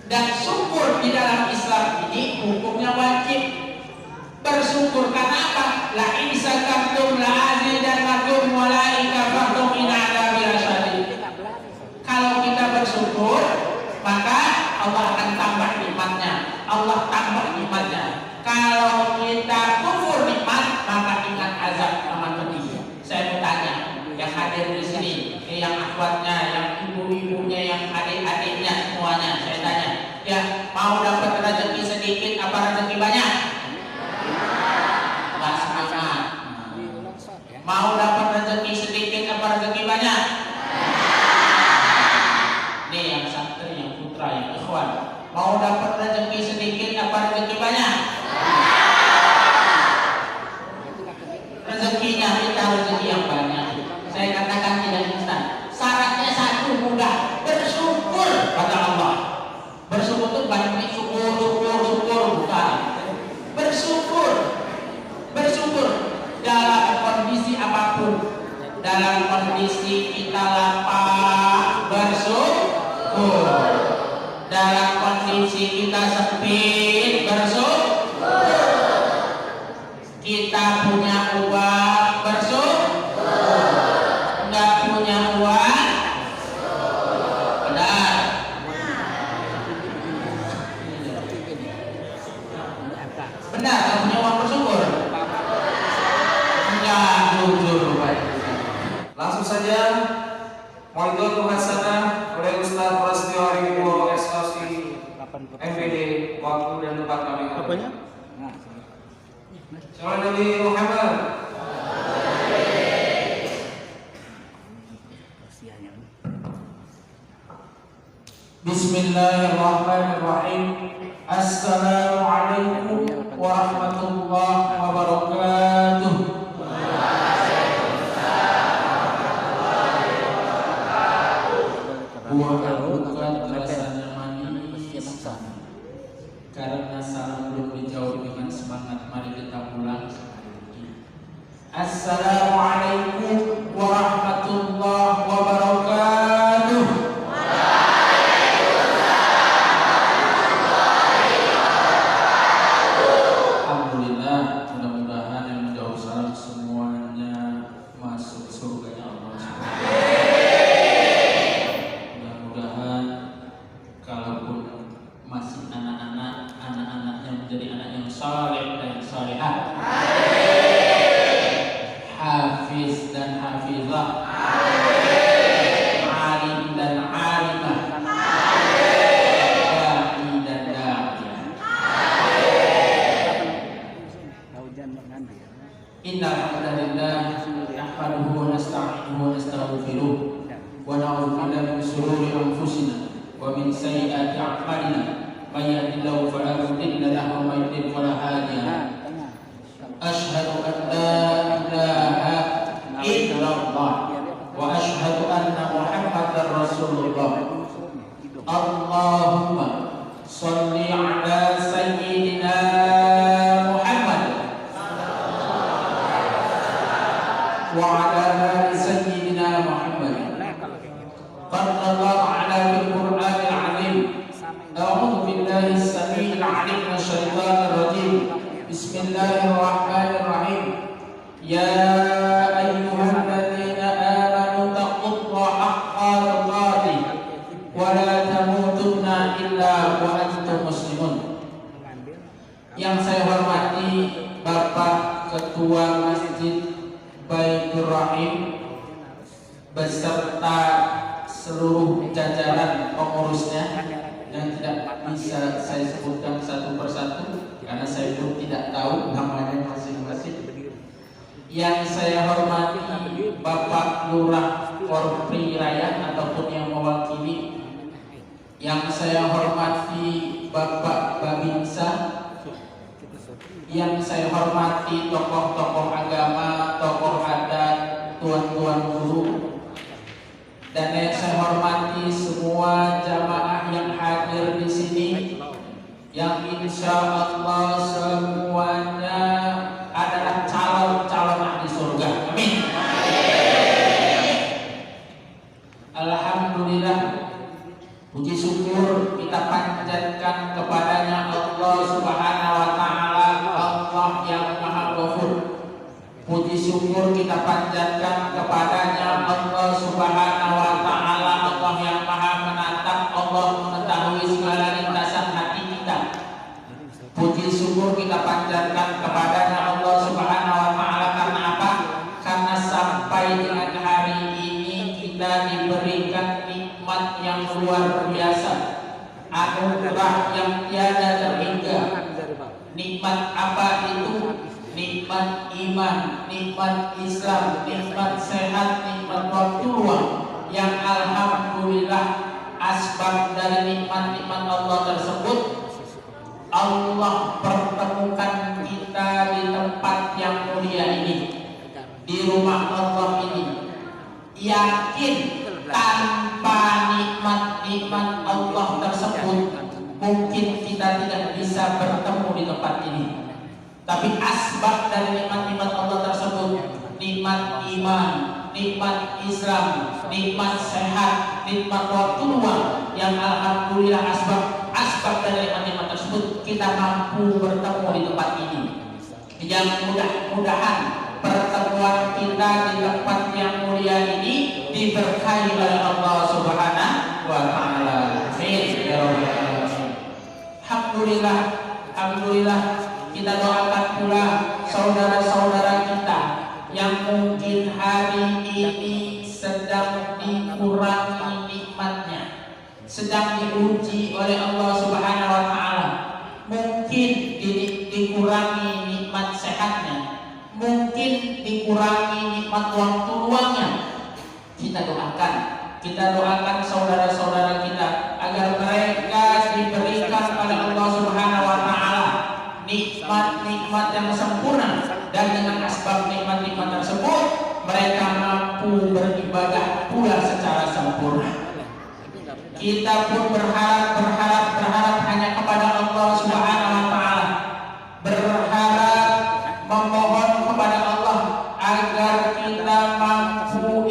Dan syukur di dalam Islam ini hukumnya wajib. Bersyukur karena apa? La in syakartum la azidannakum wa la in kafartum in adzabi lasyadid. Kalau kita bersyukur, maka Allah akan tambah nikmatnya. Allah tambah nikmatnya. Kalau kita kufur nikmat, maka ingat azab amat pedih. Saya mau tanya, yang hadir di sini, yang akhwatnya, yang ibu-ibunya, yang adik-adiknya, semuanya, saya tanya, ya mau dapat rezeki sedikit apa rezeki banyak? Nggak semangat. Mau dapat rezeki sedikit apa rezeki banyak? Nih yang santri, yang putra, yang ikhwan, mau dapat rezeki sedikit apa rezeki banyak? Rezekinya kita rezeki yang banyak. Saya katakan tidak instan. Syaratnya satu mudah, bersyukur pada Allah. Bersyukur itu banyak syukur bukan. Bersyukur dalam kondisi apapun. Dalam kondisi kita lapar, bersyukur. Dalam kondisi kita sempit, bersyukur. Kita punya uang, bersyukur. Enggak punya uang, benar. Benar, enggak punya uang bersyukur. Enggak jujur, Pak. Langsung saja Maidul Hasanah oleh Ustaz Prasetyo Hariwibowo SLC MPD. Waktu dan tempat kami. Apanya? Salam Nabi Muhammad. Bismillahirrahmanirrahim. Assalamualaikum warahmatullahi wabarakatuh. Bukan rasanya manis karena salam belum dijawab dengan semangat. Mari kita pulang. Assalamualaikum warahmatullahi wabarakatuh. Alhamdulillah, mudah-mudahan yang menjawab salam semuanya masuk surganya Allah. Mudah-mudahan kalaupun masih anak-anak, anak-anaknya menjadi anak yang saleh dan salehah, hafiz dan hafizah, alim dan alimah, dai dan da'iyah. Innal hamdalillah nahmaduhu wa nasta'inuhu wa nastaghfiruh wa na'udzu billahi min shururi anfusina wa min sayyiati a'malina. May yahdihillahu fala mudilla lahu wa may yudlil fala hadiya lahu. Asyhadu an la ilaha illallah wa asyhadu anna Muhammadar Rasulullah. Allahumma shalli ala sayyidina Muhammad wa ala ali sayyidina Muhammad. Qala Allah ala fil Qur'anil 'azim. A'udzu billahi as-sami'il 'alim minasy syaithanir rajim. Bismillahirrahmanirrahim. Ya ayyuhalladzina amanu taqullaha haqqa tuqatih wa la tamutunna illa wa antum muslimun. Yang saya hormati Bapak Ketua Masjid Baitur Rahim beserta seluruh jajaran pengurusnya yang tidak bisa saya sebutkan satu persatu karena saya pun tidak tahu namanya masing-masing. Yang saya hormati Bapak Lurah Korpri Raya ataupun yang mewakili. Yang saya hormati Bapak Babinsa. Yang saya hormati tokoh-tokoh agama, tokoh adat, tuan-tuan guru. Dan yang saya hormati semua jamaah yang hadir di sini, yang insya Allah semuanya adalah calon-calon ahli surga. Amin. Alhamdulillah, puji syukur kita panjatkan syukur kita panjatkan kepadanya Allah Subhanahu wa Ta'ala, Allah yang Maha Menatap, Allah mengetahui segala lintasan hati kita. Puji syukur kita panjatkan kepadanya Allah Subhanahu wa Ta'ala. Karena apa? Karena sampai dengan hari ini kita diberikan nikmat yang luar biasa, anugerah yang tiada terhingga. Nikmat apa itu? Nikmat iman, nikmat Islam, nikmat sehat, nikmat waktu luang, yang alhamdulillah asbab dari nikmat-nikmat Allah tersebut Allah pertemukan kita di tempat yang mulia ini, di rumah Allah ini. Yakin tanpa nikmat-nikmat Allah tersebut mungkin kita tidak bisa bertemu di tempat ini. Tapi asbab dari nikmat-nikmat Allah tersebut, nikmat iman, nikmat Islam, nikmat sehat, nikmat waktu luang, yang alhamdulillah asbab dari nikmat-nikmat tersebut kita mampu bertemu di tempat ini. Yang mudah-mudahan pertemuan kita di tempat yang mulia ini diberkahi oleh Allah Subhanahu wa Ta'ala. Amin ya rabbal alamin. Alhamdulillah kita doakan pula saudara-saudara kita yang mungkin hari ini sedang dikurangi nikmatnya, sedang diuji oleh Allah Subhanahu wa Ta'ala. Mungkin dikurangi nikmat sehatnya, mungkin dikurangi nikmat waktu luangnya. Kita doakan saudara-saudara kita agar mereka diberikan oleh Allah Subhanahu wa Ta'ala nikmat-nikmat yang sempurna, dan dengan asbab nikmat-nikmat tersebut mereka mampu beribadah pula secara sempurna. Kita pun berharap hanya kepada Allah Subhanahu wa Ta'ala, berharap memohon kepada Allah agar kita mampu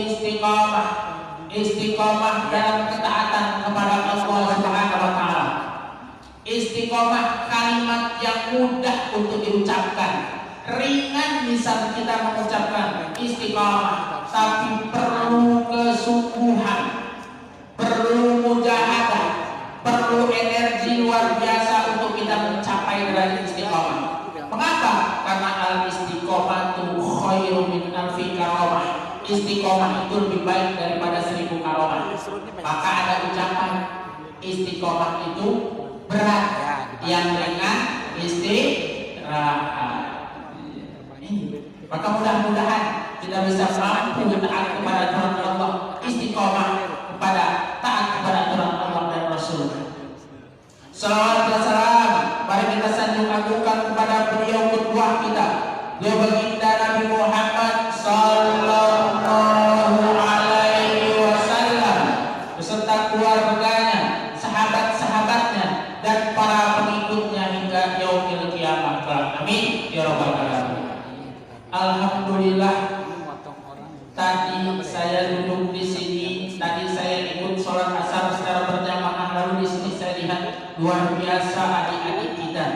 istiqomah dalam ketaatan kepada Allah Subhanahu wa Ta'ala. Istiqomah kalimat yang mudah untuk diucapkan, ringan misal kita mengucapkan istiqomah, tapi perlu kesungguhan, perlu mujahadah, perlu energi luar biasa untuk kita mencapai derajat istiqomah. Mengapa? Karena al-istiqomatu khairu min alfi karamah. Istiqomah itu lebih baik daripada 1000 karamah. Maka ada ucapan istiqomah itu berat, yang ringan istirahat. Maka mudah-mudahan kita bisa mampu taat kepada aturan Allah, istiqomah kepada taat kepada aturan Allah dan Rasul. Salawat dan salam mari kita sanjung-agungkan kepada beliau kedua kita, beliau baginda Nabi Muhammad sallallahu alaihi wasallam beserta keluarganya, sahabat-sahabatnya, dan para pengikutnya hingga yaumil kiamah. Amin ya rabbal alamin. Alhamdulillah, tadi saya duduk di sini, tadi saya ikut sholat asar secara berjamaah, lalu di sini saya lihat luar biasa adik-adik kita.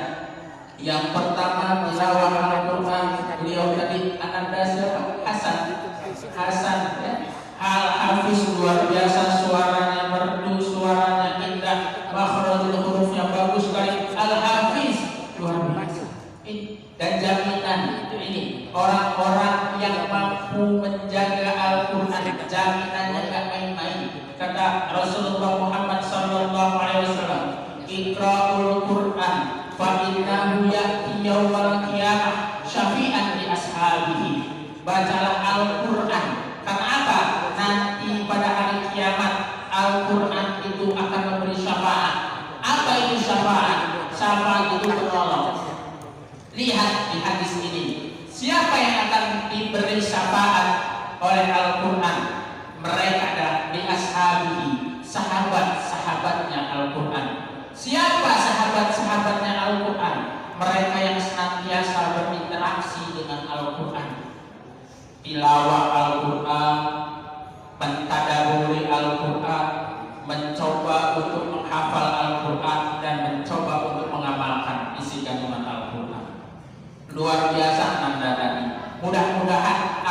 Yang pertama tilawah Al-Quran, beliau tadi Ananda siapa? Hasan ya. Al-Hafiz luar biasa, suaranya merdu, suaranya indah, makhrajul hurufnya bagus sekali. Al-Hafiz luar biasa. Dan jaminan ini orang-orang yang mampu menjaga Al-Quran, jaminannya gak main-main. Kata Rasulullah Muhammad sallallahu alaihi wasallam, Iqra'ul Quran fa innahu ya'ti yaumal qiyamah syafi'an li ashabihi. Bacalah Al-Quran. Karena apa? Nanti pada hari kiamat Al-Quran itu akan memberi syafaat. Apa itu syafaat? Syafaat itu penolong. Lihat di hadis ini, siapa yang akan diberi syafaat oleh Al-Quran? Mereka adalah di ashabihi, sahabat-sahabatnya Al-Quran. Siapa sahabat-sahabatnya Al-Quran? Mereka yang senantiasa berinteraksi dengan Al-Quran, tilawah Al-Quran, mentadaburi Al-Quran, mencoba untuk menghafal Al-Quran, dan mencoba untuk mengamalkan isi kandungan Al-Quran. Luar biasa Anda tadi. Mudah-mudahan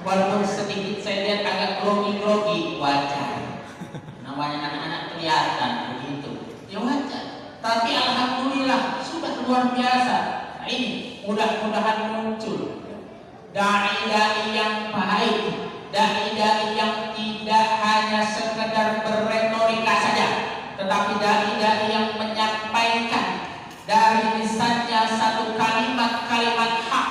walaupun sedikit saya lihat agak grogi-grogi, wajar. Namanya anak-anak kelihatan begitu, ya wajar. Tapi alhamdulillah sudah luar biasa. Nah ini mudah-mudahan muncul dai-dai yang baik, dai-dai yang tidak hanya sekedar berretorika saja, tetapi dai-dai yang menyampaikan dari lisannya satu kalimat-kalimat hak,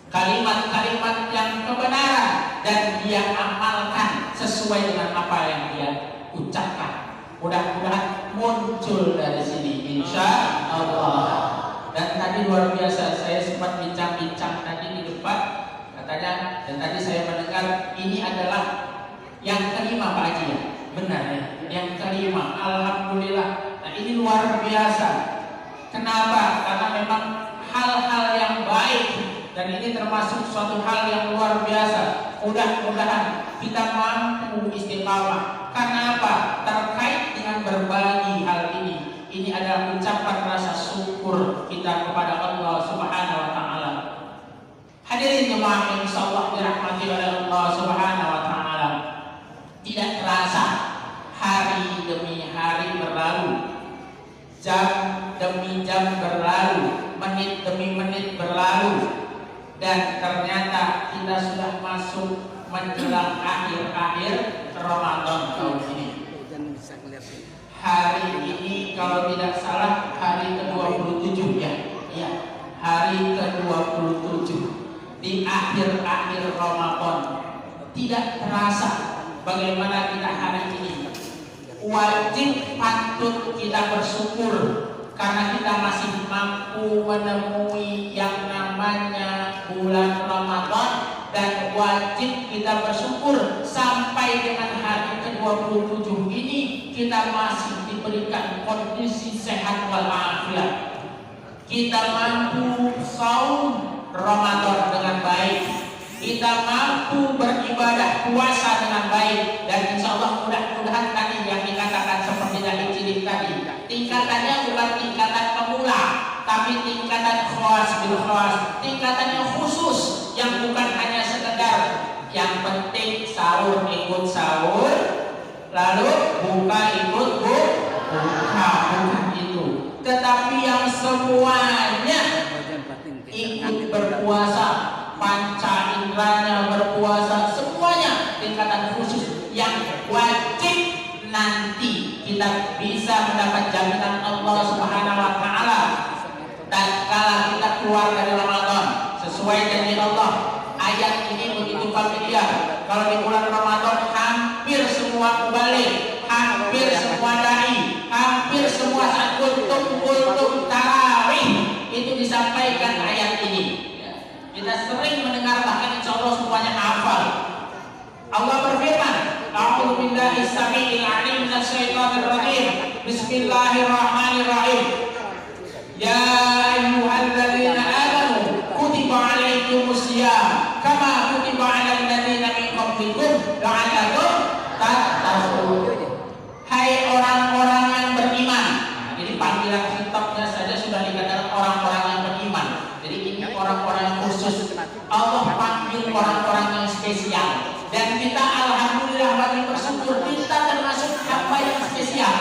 kalimat-kalimat yang kebenaran, dan dia amalkan sesuai dengan apa yang dia ucapkan. Mudah-mudahan muncul dari sini, insya Allah. Dan tadi luar biasa, saya sempat bincang-bincang tadi di depan, katanya, dan tadi saya mendengar ini adalah yang kelima Pak Haji ya, benar ya, yang kelima. Alhamdulillah. Nah ini luar biasa. Kenapa? Karena memang hal-hal yang baik, dan ini termasuk suatu hal yang luar biasa. Mudah-mudahan kita mampu istiqamah. Karena apa? Terkait dengan berbagi hal ini. Ini adalah ucapan rasa syukur kita kepada Allah Subhanahu wa taala. Hadirin jemaah yang insyaallah dirahmati oleh Allah Subhanahu wa taala. Tidak terasa hari demi hari berlalu, jam demi jam berlalu, menit demi menit berlalu, dan ternyata kita sudah masuk menjelang akhir-akhir Ramadan tahun ini. Hari ini kalau tidak salah hari ke-27 ya. Iya, hari ke-27 di akhir-akhir Ramadan. Tidak terasa bagaimana kita hari ini. Wajib patut kita bersyukur karena kita masih mampu menemui yang namanya bulan Ramadan, dan wajib kita bersyukur sampai dengan hari ke-27 ini kita masih diberikan kondisi sehat walafiat. Kita mampu saum Ramadan dengan baik, kita mampu beribadah puasa dengan baik, dan insya Allah mudah-mudahan tadi yang dikatakan seperti dari cilik tadi, tingkatannya bukan tingkatan pemula, tapi tingkatan khas bil khas, tingkatannya khusus yang bukan hanya sekedar yang penting sahur ikut sahur, lalu buka ikut buka, bukan itu, tetapi yang semuanya ikut berpuasa, panca indranya berpuasa, semuanya tingkatan khusus yang wajib nanti kita bisa mendapat jaminan Allah Subhanahu wa taala tatkala kita keluar dari Ramadan sesuai janji Allah. Ayat ini begitu familiar. Kalau di bulan Ramadan hampir semua mubalik, hampir semua dai, hampir semua saat kultum tarawih itu disampaikan ayat ini. Kita sering mendengar, bahkan insya Allah semuanya hafal. Allah berfirman, A'udzu billahi samii'il 'aliim minasy syaithanir rajim. Bismillahirrahmanirrahim. Ya ayyuhalladzina amanu kutiba 'alaikumus syiyam kama kutiba 'alal ladzina min qablikum la'allakum tattaqun. Hai orang-orang yang beriman. Nah, jadi panggilan khitabnya saja sudah dikatakan orang-orang yang beriman. Jadi ini orang-orang yang khusus. Allah panggil orang-orang yang spesial. Dan kita alhamdulillah wajib bersyukur kita termasuk hamba yang spesial.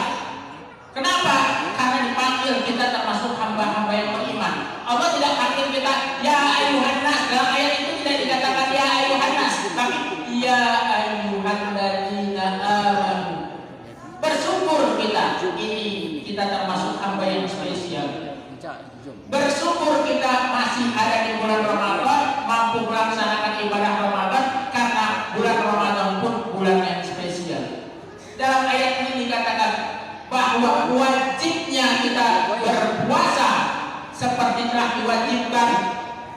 Kenapa? Karena dipanggil kita termasuk hamba-hamba yang beriman. Allah tidak panggil kita ya ayyuhan nas. Dalam ayat itu tidak dikatakan ya ayyuhan nas, tapi ya ayyuhalladzina amanu. Bersyukur kita, ini kita termasuk hamba yang spesial. Bersyukur kita masih ada di bulan Ramadan, mampu melaksanakan ibadah Ramadan, karena bulan Ramadan pun bulan yang spesial. Dalam ayat ini dikatakan bahwa wajibnya kita berpuasa seperti telah diwajibkan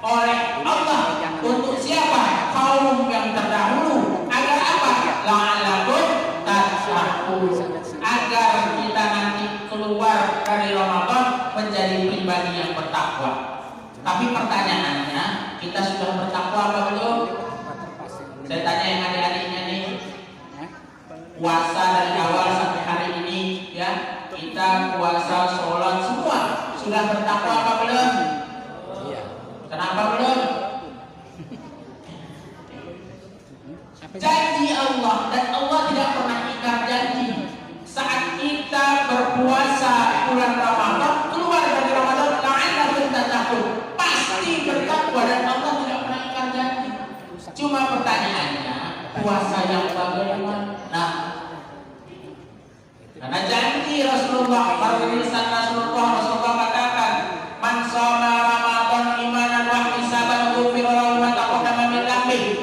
oleh Allah untuk siapa? Kaum yang terdahulu. Agar apa? La'allakum tattaqun. Agar kita nanti keluar dari Ramadan menjadi pribadi yang bertakwa. Tapi pertanyaannya, kita sudah bertakwa apa belum? Saya tanya yang adik-adiknya nih, puasa dari awal sampai hari ini ya, kita puasa, sholat semua, sudah bertakwa apa belum? Kenapa belum? Janji Allah, dan Allah tidak pernah ingkar janji. Saat kita berpuasa bulan Ramadan, keluar dari Ramadan, la'allakum tattaqun, pasti bertakwa, dan Allah tidak pernah ingkar janji. Cuma pertanyaannya, puasa yang bagaimana? Nah, karena janji Rasulullah, Rasulullah katakan, man shoma Ramadan imanan wa ihtisaban ghufira lahu ma taqaddama min dhanbihi.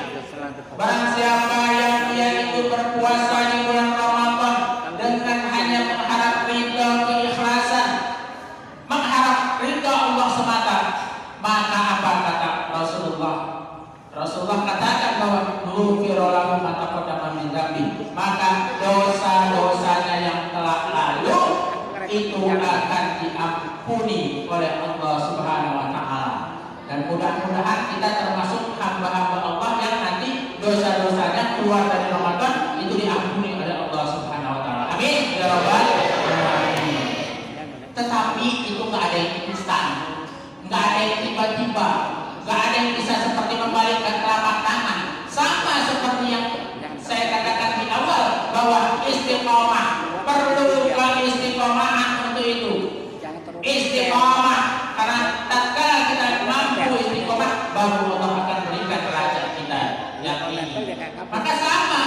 Barang siapa yang dia itu berpuasa di bulan Ramadan dengan hanya mengharap ridha keikhlasan, mengharap ridha Allah semata, maka apa kata Rasulullah? Rasulullah katakan bahwa ghufira lahu ma taqaddama min dhanbihi, maka dosa-dosanya yang telah lalu itu akan diampuni oleh Allah Subhanahu wa taala. Dan mudah-mudahan kita termasuk hamba-hamba Allah yang nanti dosa-dosanya keluar dari Ramadan itu diampuni oleh Allah Subhanahu wa taala. Amin ya rabbal alamin. Tetapi itu enggak ada yang instan. Enggak ada yang tiba-tiba. Enggak ada yang bisa seperti membalikkan telapak tangan. Sama seperti yang saya katakan di awal bahwa istiqomah, perlu istiqomahan untuk itu. Istiqomah, karena tatkala kita mampu istiqomah, baru Allah akan berikan derajat kita yang tinggi. Maka sama,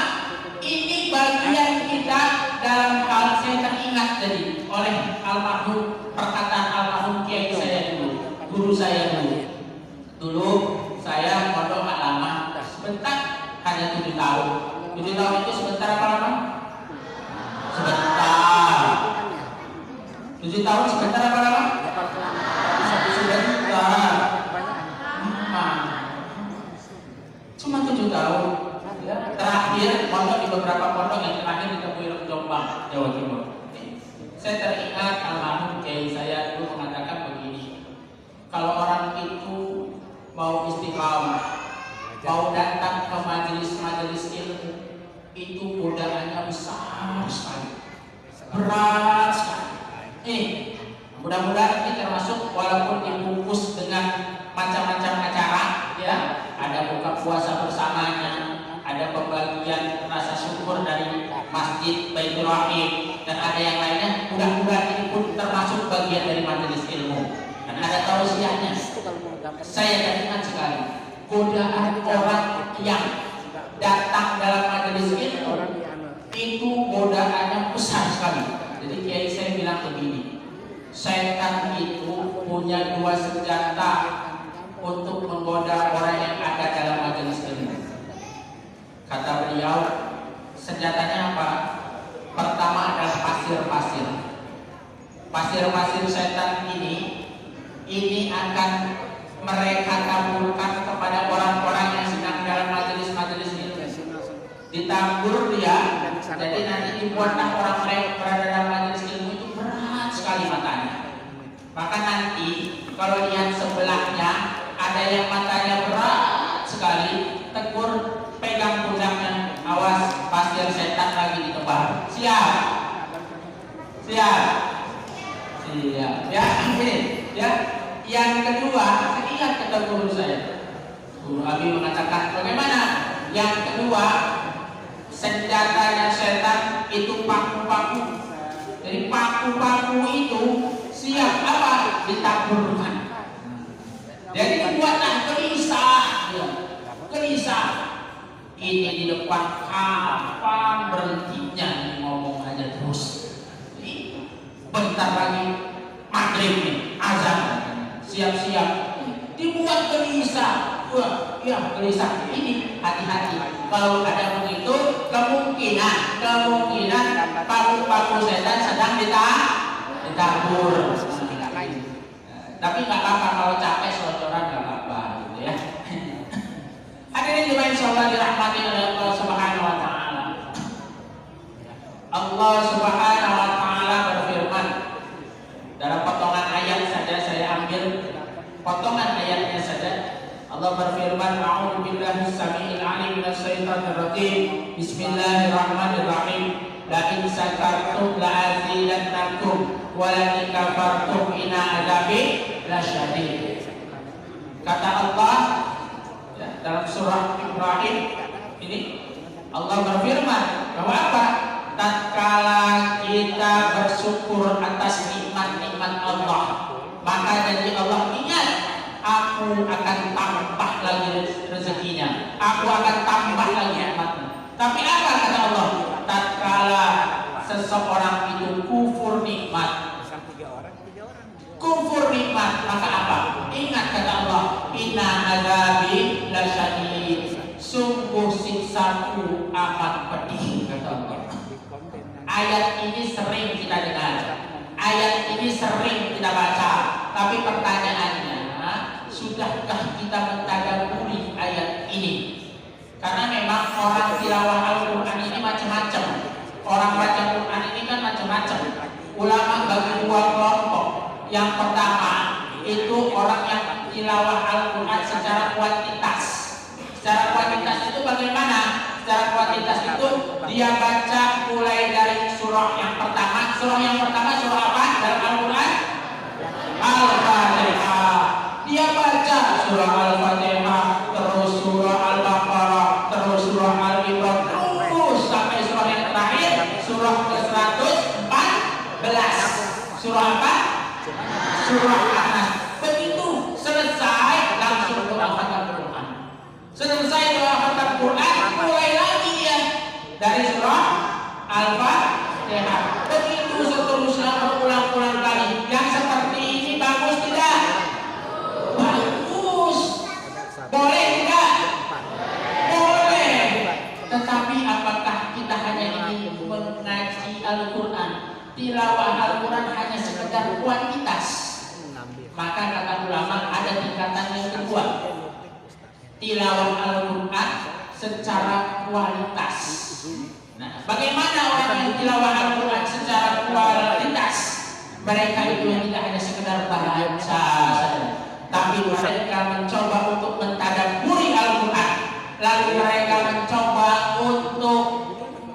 ini bagian kita dalam hal. Saya teringat jadi oleh almarhum, perkataan almarhum kiai saya dulu, guru saya dulu. Dulu saya pondok gak lama, sebentar, hanya 7 tahun. 7 tahun itu sebentar apa lama? Sebentar. 7 tahun sebentar apa lama? Sebentar. Cuma 7 tahun. Terakhir pondok di beberapa pondok yang terakhir di Tepuireng Jombang, Jawa Timur. Saya teringat almarhum kiai saya dulu mengatakan begini. Kalau orang itu mau istiqamah, mau datang ke majelis-majelis ilmu, itu godaannya besar sekali, berat sekali. Mudah-mudahan ini termasuk, walaupun dibungkus dengan macam-macam acara, ya, ada buka puasa bersamanya, ada pembagian rasa syukur dari Masjid Baitur Rahim, dan ada yang lainnya. Mudah-mudahan ini pun termasuk bagian dari majelis ilmu. Dan ada tausiahnya. Saya ingat sekali godaan orang yang datang dalam majelis ilmu itu godaannya besar sekali. Jadi kiai saya bilang begini, setan itu punya 2 senjata untuk menggoda orang yang ada dalam majelis ilmu. Kata beliau, senjatanya apa? Pertama adalah pasir-pasir. Pasir-pasir setan ini akan mereka kabulkan kepada orang-orang yang sedang dalam majelis-majelis ilmu. Ditambur dia, jadi nanti dibuatlah orang mereka berada dalam majelis ilmu itu berat sekali matanya. Maka nanti kalau lihat sebelahnya ada yang matanya berat sekali, tegur, pegang pundaknya, awas pasir setan lagi ditebar. Siap, siap, siap. Ya, ini, ya. Yang kedua, saya ingat kata guru saya, Guru Abi mengatakan bagaimana? Yang kedua, senjatanya setan itu paku-paku. Jadi paku-paku itu siap apa? Ditaburkan. Jadi dibuatlah gelisah, gelisah. Ini di depan kapan berhentinya nih, ngomong aja terus. Bentar lagi maghrib nih, azan. Siap-siap, dibuat gelisah. Wah, ya gelisah. Ini hati-hati. Kalau ada begitu, kemungkinan paku-paku setan sedang ditabur. Tapi nggak apa-apa, kalau capek selonjoran nggak apa-apa, gitu ya. Hadirin jemaah insyaallah dirahmati oleh Allah Subhanahu wa taala. Allah Subhanahu wa taala berfirman dalam potongan ayat saja, saya ambil potongan ayatnya saja. Allah berfirman, a'udzu billahi samii'il 'aliim minasy syaithaanir rajiim. Bismillahirrahmanirrahim. La in syakartum la azidannakum wa la in kafartum inna 'adzabi lasyadid. Kata Allah, ya, dalam surah Ibrahim ini, rezekinya, aku akan tambah lagi nikmatnya. Tapi apa kata Allah? Tatkala seseorang itu kufur nikmat, maka apa? Ingat kata Allah, inna azabi lasyadid, sungguh siksaku amat pedih kata Allah. Ayat ini sering kita dengar, ayat ini sering kita baca, tapi pertanyaannya, sudahkah kita mentadabburi ayat ini? Karena memang orang tilawah Al-Quran ini macam-macam. Orang baca Quran ini kan macam-macam. Ulama bagi dua kelompok. Yang pertama itu orang yang tilawah Al-Quran secara kuantitas. Secara kuantitas itu bagaimana? Secara kuantitas itu dia baca mulai dari surah yang pertama. Surah yang pertama surah apa dalam Al-Quran? Al-Fatihah. Dia baca surah Al-Fatihah, terus surah Al-Baqarah, terus surah Al-Imran, terus sampai surah yang terakhir, surah ke-114. Surah apa? Surah An-Nas. Begitu selesai langsung doa khatam Quran. Selesai doa khatam Quran, mulai lagi dia dari surah Al-Fatihah. Begitu seterusnya berulang-ulang kali. Yang seperti ini bagus tidak? Bagus. Boleh tidak? Boleh. Tetapi apakah kita hanya ingin mengaji Al-Quran, tilawah Al-Quran hanya sekedar kuantitas? Maka kata ulama ada tingkatan yang kedua, tilawah Al-Quran secara kualitas. Nah, bagaimana orang yang tilawah Al-Quran secara kualitas? Mereka itu yang tidak hanya sekedar baca saja, tapi mereka mencoba untuk mentadabburi Al-Quran, lalu mereka mencoba untuk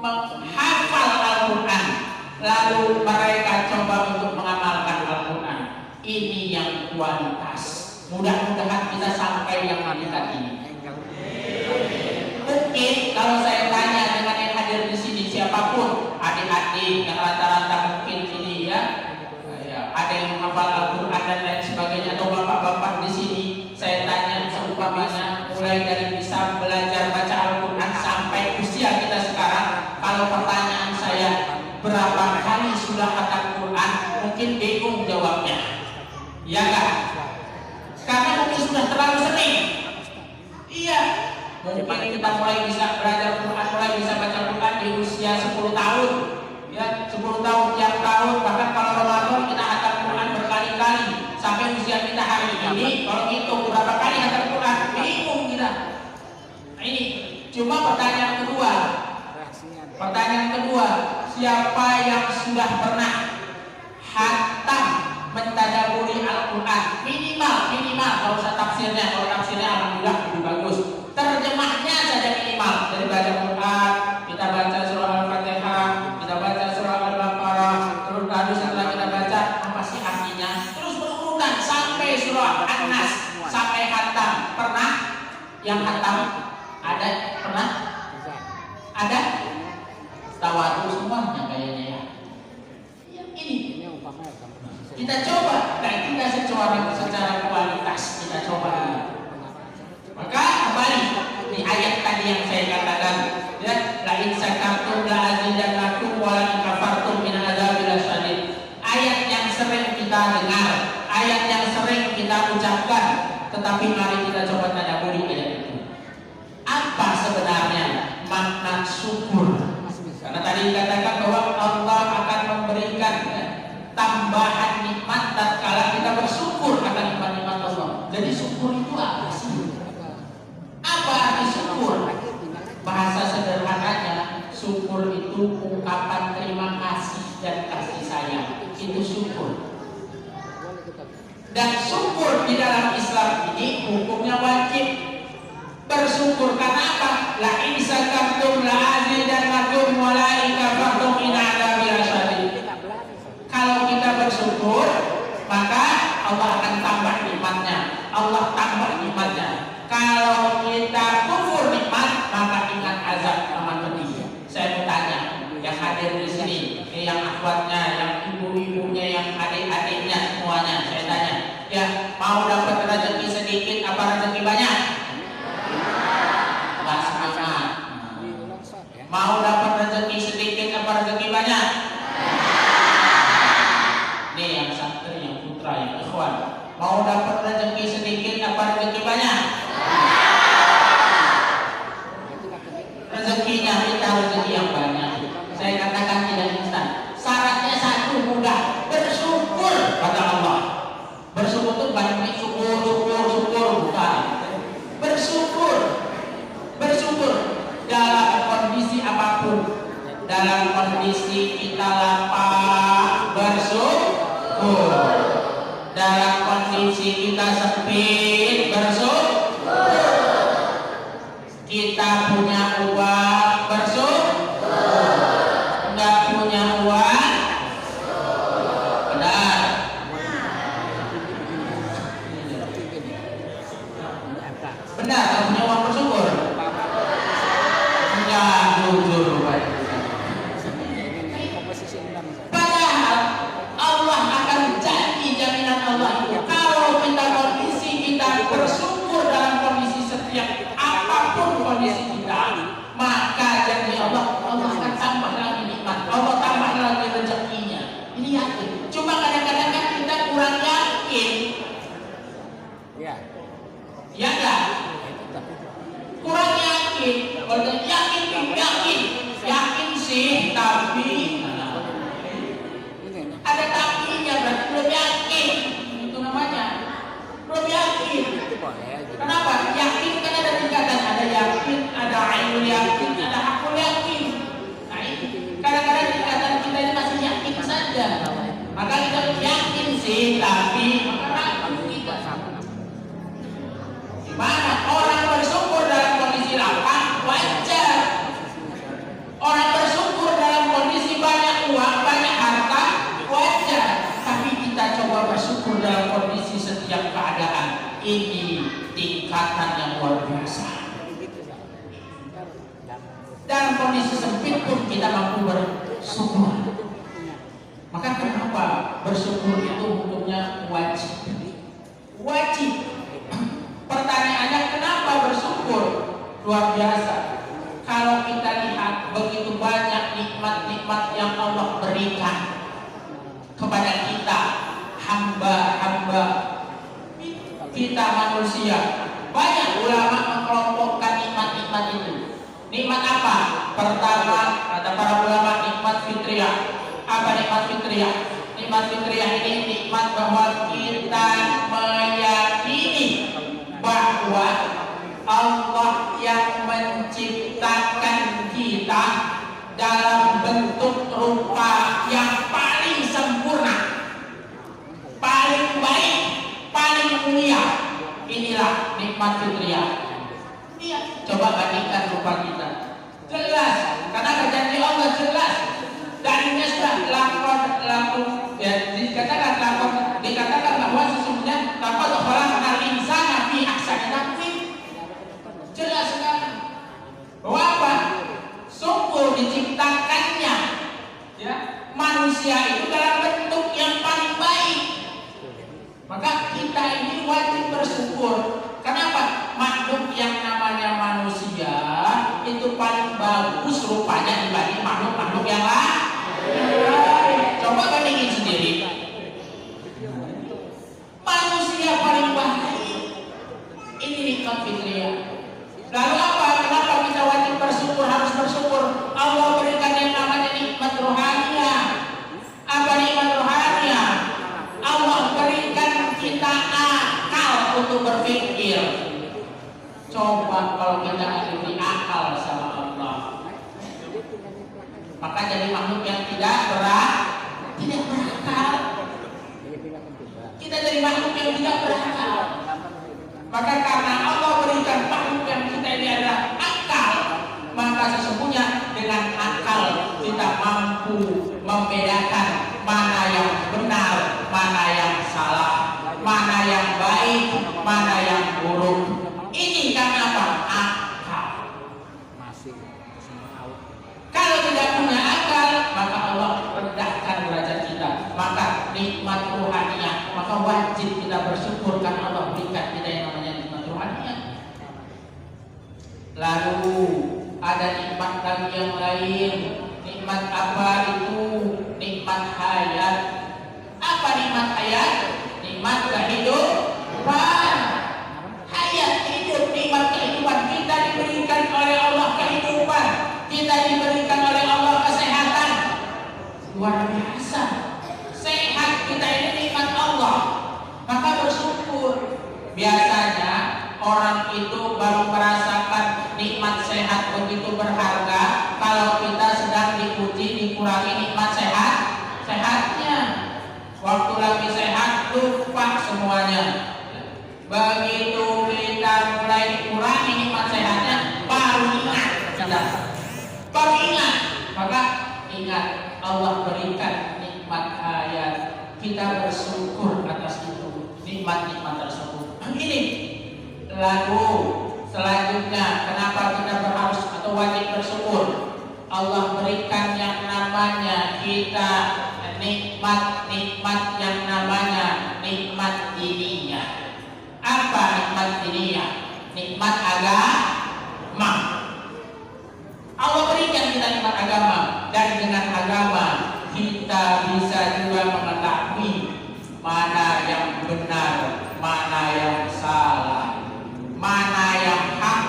menghafal Al-Quran, lalu mereka coba untuk mengamalkan Al-Quran. Ini yang kualitas. Mudah-mudahan kita sampai yang meningkat ini. Mungkin kalau saya tanya dengan yang hadir di sini siapapun, adik-adik yang rata-rata mungkin ini ya, ada yang menghafal Al-Quran dan lain sebagainya, atau bapak-bapak di sini, saya tanya seumpamanya mulai dari bisa belajar baca Al-Quran sampai usia kita sekarang, kalau pertanyaan saya berapa kali sudah khatam Quran, mungkin bingung jawabnya, ya kan? Karena mungkin sudah terlalu sering. Iya, mungkin kita mulai bisa belajar Quran, mulai bisa baca Quran di usia 10 tahun, ya 10 tahun, tiap tahun, bahkan kalau Ramadan kita khatam Quran berkali-kali sampai usia kita hari ini. Kalau itu berapa kali khatam Quran, bingung kita. Nah, ini cuma pertanyaan kedua, siapa yang sudah pernah khatam mentadabburi Al-Quran minimal kalau usah tafsirnya, kalau tafsirnya alhamdulillah lebih bagus, terjemahnya saja minimal. Dari baca Quran kita baca surah Al-Fatihah, kita baca surah Al-Baqarah, terus lalu setelah kita baca apa sih artinya, terus berurutan sampai surah An-Nas sampai khatam. Pernah yang khatam? Ada? Pernah? Ada? Tawadu semuanya kayaknya ya. Ini kita coba, dan kita secara kualitas kita coba. Maka kembali di ayat tadi yang saya katakan, ya, la in syakartum la azidannakum wa la in kafartum min adzabil lasyadid. Ayat yang sering kita dengar, ayat yang sering kita ucapkan, tetapi mari kita coba tadabburi ayat itu. Apa sebenarnya makna syukur? Karena tadi dikatakan bahwa Allah akan memberikan tambahan nikmat tatkala kita bersyukur akan nikmat-nikmat Allah. Jadi syukur itu apa sih? Apa arti syukur? Bahasa sederhananya, syukur itu ungkapan terima kasih dan kasih sayang. Itu syukur. Dan syukur di dalam Islam ini hukumnya wajib. Bersyukur karena apa? La in syakartum la azidannakum wa la in kafartum in adzabi lasyadid. Kalau kita bersyukur, maka Allah akan tambah nikmatnya. Allah tambah nikmatnya. Kalau kita kufur nikmat, maka ingat azab amat pedih. Saya mau tanya, yang hadir di sini, yang akhwatnya, yang ibu-ibunya, yang adik-adiknya semuanya, saya tanya, ya mau dapat rezeki sedikit apa rezeki banyak? kondisi kita sempit bersyukur, kita punya uang bersyukur, nggak punya uang benar. Benar, kalau punya uang bersyukur. Enggak jujur, Pak. Padahal Allah akan janji, jaminan Allah itu kalau kita kondisi kita bersyukur dalam kondisi setiap apapun kondisi kita, maka janji Allah akan tambah lagi nikmat, Allah tambah lagi rezekinya. Ini yakin. Cuma kadang-kadang kan kita kurang yakin. Ya enggak? Kurang yakin. Kalau yakin sih, tapi ada tapinya, berarti belum yakin. Itu namanya belum yakin. Kenapa? Yakin kan ada tingkatan, ada yakin, ada ainul yakin, ada hakul yakin. Nah ini kadang-kadang tingkatan kita ini masih yakin saja. Maka kita yakin sih, tapi ragu kita. Gimana? Orang bersyukur dalam kondisi lapang wajar. Orang bersyukur dalam kondisi banyak uang, banyak harta wajar. Tapi kita coba bersyukur dalam kondisi setiap keadaan. Ini tingkatan yang luar biasa. Dalam kondisi sempit pun kita mampu bersyukur. Maka kenapa bersyukur itu hukumnya wajib? Wajib. Pertanyaannya kenapa bersyukur? Luar biasa. Kalau kita lihat begitu banyak nikmat-nikmat yang Allah berikan kepada kita, hamba-hamba kita manusia. Banyak ulama mengelompokkan nikmat-nikmat itu. Nikmat apa? Pertama, kata para ulama, nikmat fitriyah. Apa nikmat fitriyah? Nikmat fitriyah ini nikmat bahwa kita meyakini bahwa Allah yang menciptakan kita dalam bentuk rupa yang paling sempurna, paling baik, paling mulia. Inilah nikmat fitriyah. Iya, coba bandingkan rupa kita. Jelas, karena janji Allah jelas. Dan sudah lakon ya, dikatakan bahwa sesungguhnya laqad khalaqnal insana fi ahsani taqwim. Jelas sekali bahwa apa? Sungguh diciptakannya ya manusia itu dalam bentuk yang paling baik. Maka kita ini wajib bersyukur. Kenapa? Makhluk yang namanya manusia itu paling bagus rupanya dibanding makhluk-makhluk yang lain. Coba bandingin sendiri. Manusia paling baik. Ini nikmat fitriyah. Lalu apa? Kenapa kita wajib bersyukur? Harus bersyukur. Allah berikan yang namanya nikmat rohania. Apa nikmat rohania? Allah berikan kita akal untuk berpikir. Coba kalau kita diberi akal sama Allah, maka jadi makhluk yang tidak berakal. Kita jadi makhluk yang tidak berakal. Maka karena Allah berikan makhluk yang kita ini adalah akal, maka sesungguhnya dengan akal kita mampu membedakan mana yang benar, mana yang salah, mana yang baik, mana yang buruk. Ini karena apa? Akal. Kalau tidak punya akal, maka Allah rendahkan derajat kita. Maka nikmat rohaniah, maka wajib kita bersyukur karena Allah berikan kita yang namanya nikmat rohaniah. Lalu ada nikmat lagi yang lain. Nikmat apa itu? Nikmat hayat. Apa nikmat hayat? Nikmat kehidupan. Hayat hidup, nikmat kehidupan. Kita diberikan oleh Allah kehidupan. Kita diberikan oleh Allah kesehatan. Luar biasa. Sehat kita ini nikmat Allah. Maka bersyukur. Biasanya orang itu baru merasakan nikmat sehat begitu berharga kalau kita sedang dipuji, dikurangi nikmat sehatnya. Waktu lagi sehat lupa semuanya. nikmat sehatnya, baru ingat kita. Baru ingat, maka ingat Allah berikan nikmat hayat, kita bersyukur atas itu, nikmat-nikmat tersebut. Ini lalu selanjutnya, kenapa kita harus atau wajib bersyukur? Allah berikan yang namanya kita nikmat-nikmat yang namanya nikmat diniyah. Apa nikmat diniyah? Nikmat agama. Allah berikan kita nikmat agama, dan dengan agama kita bisa juga mengetahui mana yang benar, mana yang salah, mana yang hak,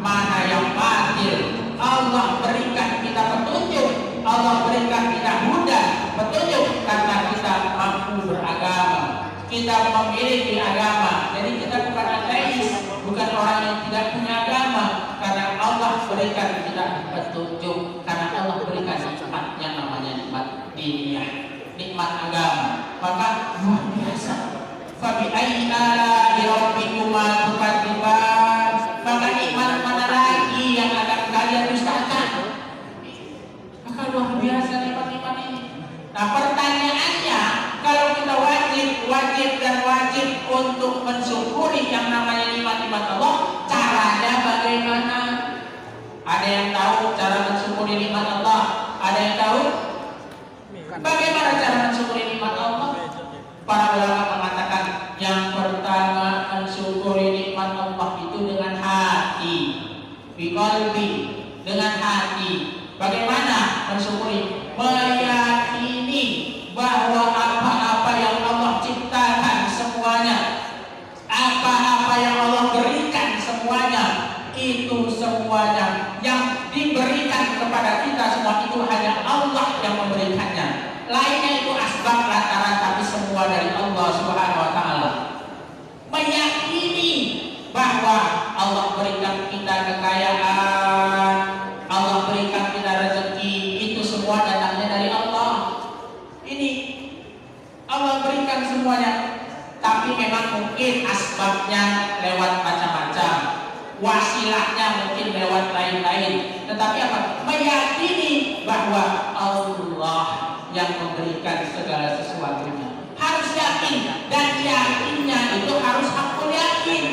mana yang batil. Allah berikan kita petunjuk, Allah berikan kita huda, petunjuk, karena kita mampu beragama, kita memiliki agama. Jadi kita bukan ateis, bukan orang yang tidak punya agama, karena Allah berikan kita petunjuk, karena Allah berikan nikmat yang namanya nikmat diniyah, nikmat agama. Maka luar biasa. Fabi ayyi ala'i rabbikuma tukadziban. Maka nikmat mana lagi yang akan kalian dustakan? Maka luar biasa nikmat-nikmat ini. Nah, pertanyaannya, kalau kita wajib untuk mensyukuri yang namanya nikmat-nikmat Allah, caranya bagaimana? Ada yang tahu cara mensyukuri nikmat Allah? Ada yang tahu? Bagaimana cara mensyukuri nikmat Allah? Para ulama mengatakan yang pertama, mensyukuri nikmat Allah itu dengan hati, biqalbi, dengan hati. Bagaimana mensyukuri? Meyakini bahwa apa-apa yang Allah ciptakan semuanya, apa-apa yang Allah berikan semuanya, itu semuanya yang diberikan kepada kita semua itu hanya Allah yang memberikannya. Lainnya itu asbab lantaran, tapi semua dari Allah Subhanahu wa taala. Meyakini bahwa Allah berikan kita kekayaan, Allah berikan kita rezeki, itu semua datangnya dari Allah. Ini Allah berikan semuanya, tapi memang mungkin asbabnya lewat macam-macam, wasilahnya mungkin lewat lain-lain. Tetapi apa? Meyakini bahwa Allah yang memberikan segala sesuatunya. Harus yakin, dan yakinnya itu harus hakul yakin.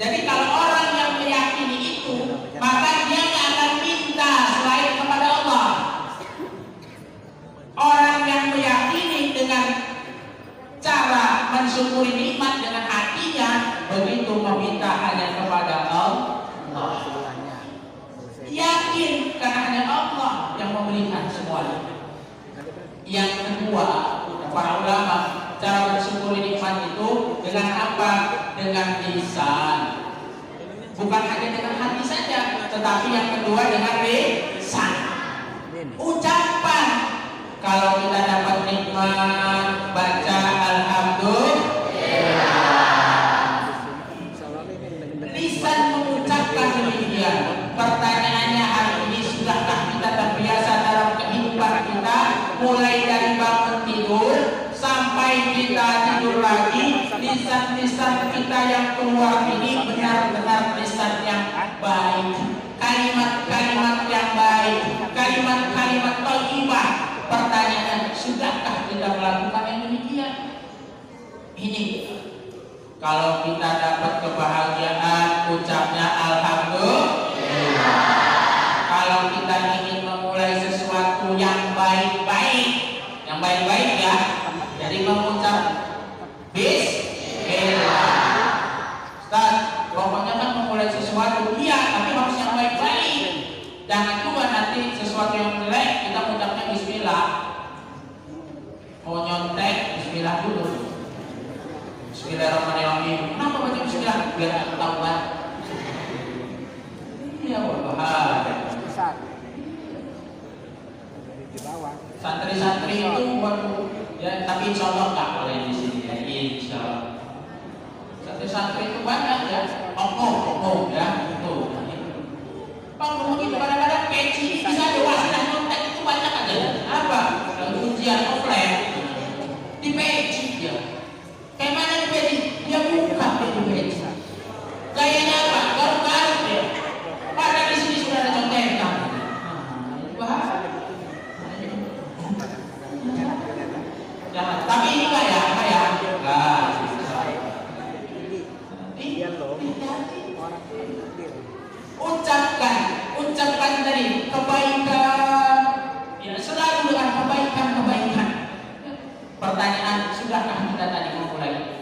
Jadi kalau orang yang meyakini itu, maka dia nggak akan minta selain kepada Allah. Orang yang meyakini dengan cara mensyukuri nikmat dengan hatinya, begitu meminta hanya kepada Allah. Yakin karena hanya Allah yang memberikan semuanya. Yang kedua, para ulama, cara bersyukuri nikmat itu dengan apa? Dengan lisan. Bukan hanya dengan hati saja, tetapi yang kedua dengan lisan. Ucapan. Kalau kita dapat nikmat, baca alhamdulillah. Lisan mengucapkan demikian. Pertanyaannya hari ini, sudahkah kita terbiasa dalam kehidupan kita, mulai dari bangun tidur sampai kita tidur lagi, lisan-lisan kita yang keluar ini benar-benar lisan yang baik, kalimat-kalimat yang baik, kalimat-kalimat thayyibah. Pertanyaannya, sudahkah kita melakukan yang demikian? Ini kalau kita dapat kebahagiaan, ucapnya alhamdulillah. Kalau kita ingin memulai sesuatu yang baik-baik, ya, jadi mengucap bismillah. Ustaz, pokoknya kan memulai sesuatu, iya, tapi harus yang baik-baik. Jangan juga nanti sesuatu yang jelek kita mengucapnya bismillah. Mau nyontek, bismillah dulu. Bismillahirrahmanirrahim. Kenapa baca bismillah? Biar ketahuan. Iya, bahaya. Santri-santri itu waduh, ya, tapi insya Allah nggak boleh di sini ya, insya Allah. Santri-santri itu banyak ya, omong ya, itu. Bang, begitu kadang-kadang peci bisa ada wasilah nyontek itu banyak aja. Apa? Kalau ujian offline di peci dia. Kayak mana di peci? Dia buka di peci. Gayanya ucapkan tadi kebaikan, ya selalu dengan kebaikan. Pertanyaan, sudahkah kita tadi memulai?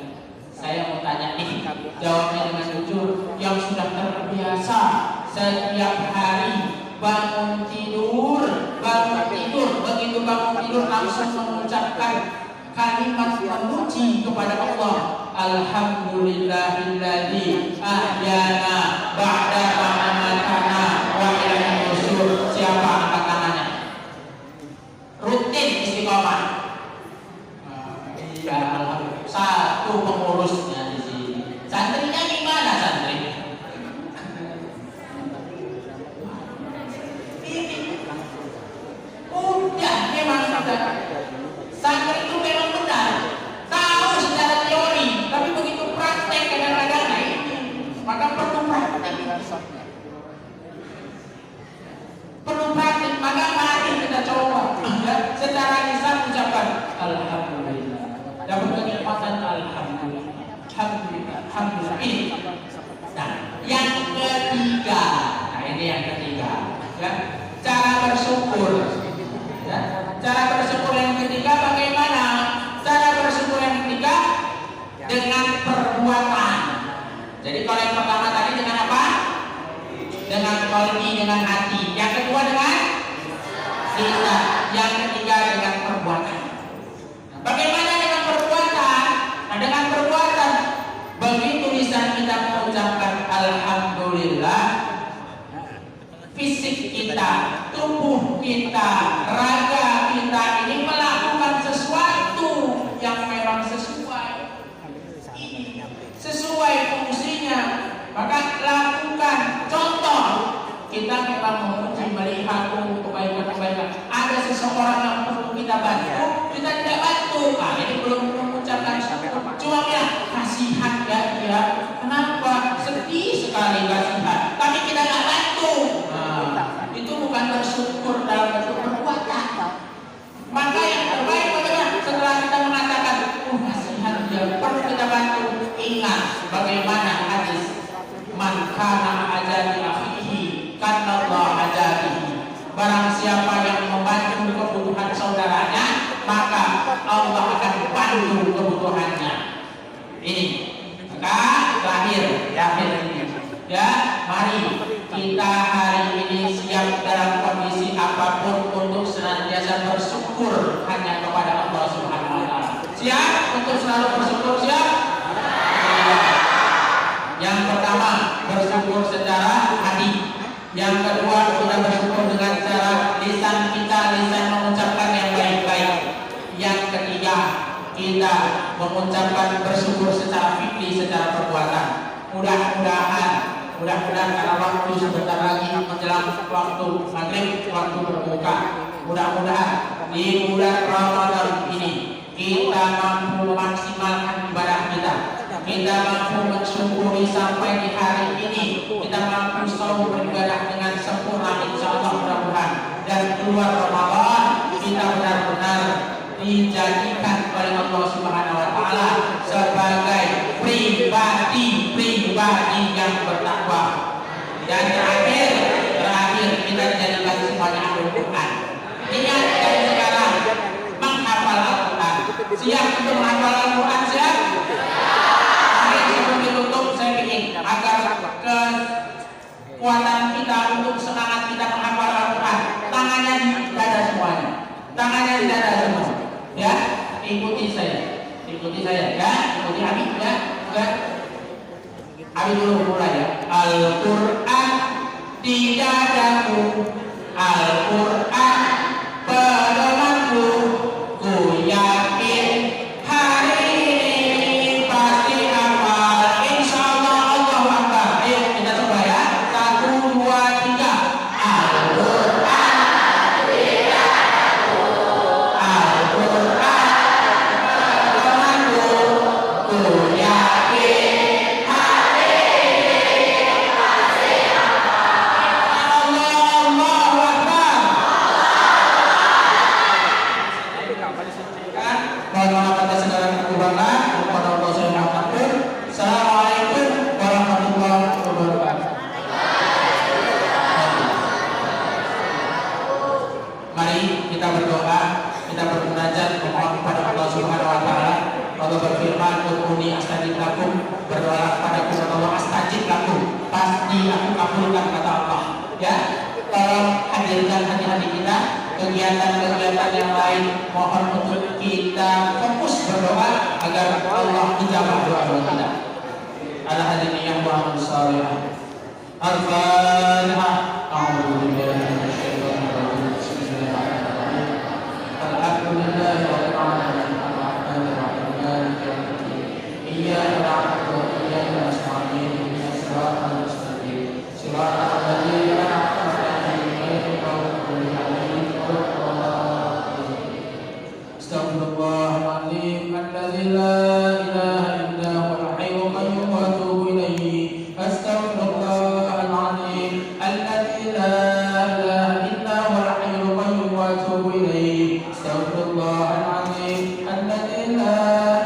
Saya mau tanya nih, jawabnya dengan jujur. Yang sudah terbiasa setiap hari bangun tidur, begitu bangun tidur langsung mengucapkan kalimat memuji kepada Allah. Alhamdulillahilladzi ahyana ba'da ma amatana wa ilaihi nusyur. Siapa angkat tangannya? Rutin istiqomah. Ya, alhamdulillah. Satu pengurusnya di sini. Santrinya gimana santri? Ini udah memang sudah. Santri itu memang benar, tahu secara teori, tapi begitu praktek kadang-kadang maka perlu praktek. Maka mari kita coba ya, secara lisan ucapkan alhamdulillah, dapat kenikmatan alhamdulillah. Ini. Nah, yang ketiga, ini yang ketiga, ya, cara bersyukur. Ya, cara bersyukur yang ketiga bagaimana? Cara bersyukur yang ketiga dengan perbuatan. Jadi kalau yang pertama tadi dengan apa? Dengan qalbi, dengan hati. Yang kedua dengan lisan. Yang ketiga dengan perbuatan. Nah, bagaimana dengan perbuatan? Nah, dengan perbuatan, begitu lisan kita mengucapkan alhamdulillah, fisik kita, tubuh kita, raga kita ini melakukan sesuatu yang memang sesuai fungsinya, maka lakukan. Contoh, kita memang memuji, melihat kebaikan. Ada seseorang yang perlu kita bantu, kita tidak bantu. Nah, ini belum mengucapkan syukur. Cuma bilang kasihan ya dia, kenapa sedih sekali kasihan, tapi kita nggak bantu. Nah, itu bukan bersyukur dalam bentuk perbuatan. Maka yang terbaik bagaimana? Setelah kita mengatakan kasihan dia, perlu kita bantu, ingat bagaimana hadis man kana ajari akhihi kana Allah ajarihi. Barang siapa yang membantu kebutuhan saudaranya, maka Allah akan bantu kebutuhannya. Ini maka terakhir ini ya, mari kita hari ini siap dalam kondisi apapun untuk senantiasa bersyukur hanya kepada Allah Subhanahu wa taala. Siap untuk selalu bersyukur? Siap? Yang pertama, bersyukur secara hati. Yang kedua, kita bersyukur dengan cara lisan kita, lisan mengucapkan yang baik-baik. Yang ketiga, kita mengucapkan bersyukur secara fikih, secara perbuatan. Mudah-mudahan karena waktu sebentar lagi menjelang waktu maghrib, waktu berbuka. Mudah-mudahan di bulan Ramadan ini kita mampu memaksimalkan ibadah kita. Kita mampu mensyukuri sampai di hari ini. Kita mampu selalu beribadah dengan sempurna, insyaallah mudah-mudahan. Dan keluar Ramadan kita benar-benar dijadikan oleh Allah Subhanahu wa taala sebagai pribadi yang bertakwa. Dan terakhir kita dijadikan sebagai ahli Quran. Ingat dari sekarang menghafal Al-Quran. Siap untuk menghafal Al-Quran? Siap? Mari sebelum ditutup saya ingin agar kekuatan kita untuk semangat kita menghafal Al-Quran, tangannya di dada semuanya. Tangannya di dada semua. Ya, ikuti saya ya, ikuti Habib ya. Habib dulu mulai ya. Al-Quran di dadaku, Al-Quran pedomanku, ku yakin hari ini pasti hafal, insyaallah. Allahu Akbar. Ayo kita coba ya. 1, 2, 3. Al-Quran di dadaku, Al-Quran pedomanku, ku yakin hari ini pasti hafal. Allah berfirman, "Ud'uni astajib lakum." Berdoa kepada Allah, astajib lakum. Pasti aku kabulkan, kata Allah. Ya, tolong hadirkan hati-hati kita, kegiatan-kegiatan yang lain, mohon untuk kita fokus berdoa agar Allah menjawab doa-doa kita. Ala hadirin yang Muhammad sallallahu Al-Fatihah. A'udzu billahi minasyaitonir rajim. Bismillahirrahmanirrahim. Alhamdulillahi rabbil alamin. Arrahmanir rahim. Maliki yaumiddin. Iyyaka na'budu wa iyyaka nasta'in. Ihdinas siratal mustaqim. Siratal ladzina an'amta 'alaihim ghairil maghdubi 'alaihim waladdallin. Astaghfirullahaladzim alladzi la ilaha illa huwal hayyul qayyum wa atubu ilaihi. Astaghfirullahaladzim alladzi la ilaha illa huwal hayyul qayyum wa atubu ilaihi. Astaghfirullahaladzim alladzi la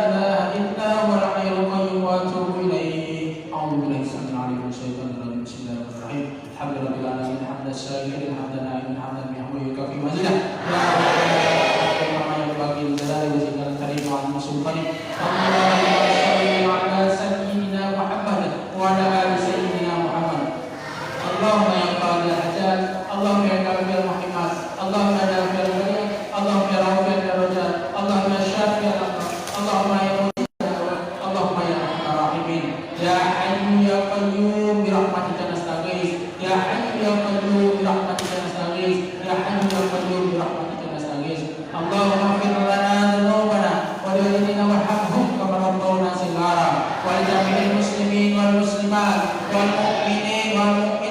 ilaha illa huwal hayyul qayyum wa atubu ilaihi. A'udzu billahi samil 'alim minasyaitonir rajim. Bismillahirrahmanirrahim. Alhamdulillahirabbil alamin hamdan syakirin hamdan na'imin hamdan yahwi yukafi mazidah. Allahumma ya qadil hajat, Allahumma ya kafir rahimat, Allahumma ya dafir al-ghaib, Allahumma ya rafi'al darajat, Allahumma ya syafi'al amr, Allahumma ya mujibal, Allahumma ya arhamar rahimin. Ya hayyu ya qayyum bi rahmatika nastaghits, ya hayyu ya qayyum bi rahmatika nastaghits, ya hayyu ya qayyum bi rahmatika nastaghits. Allahumma ighfir lana dhunubana wa liwalidina warhamhum kama rabbawna shighara wa li jami'il muslimin wal muslimat wal mu'minin wal mu'minat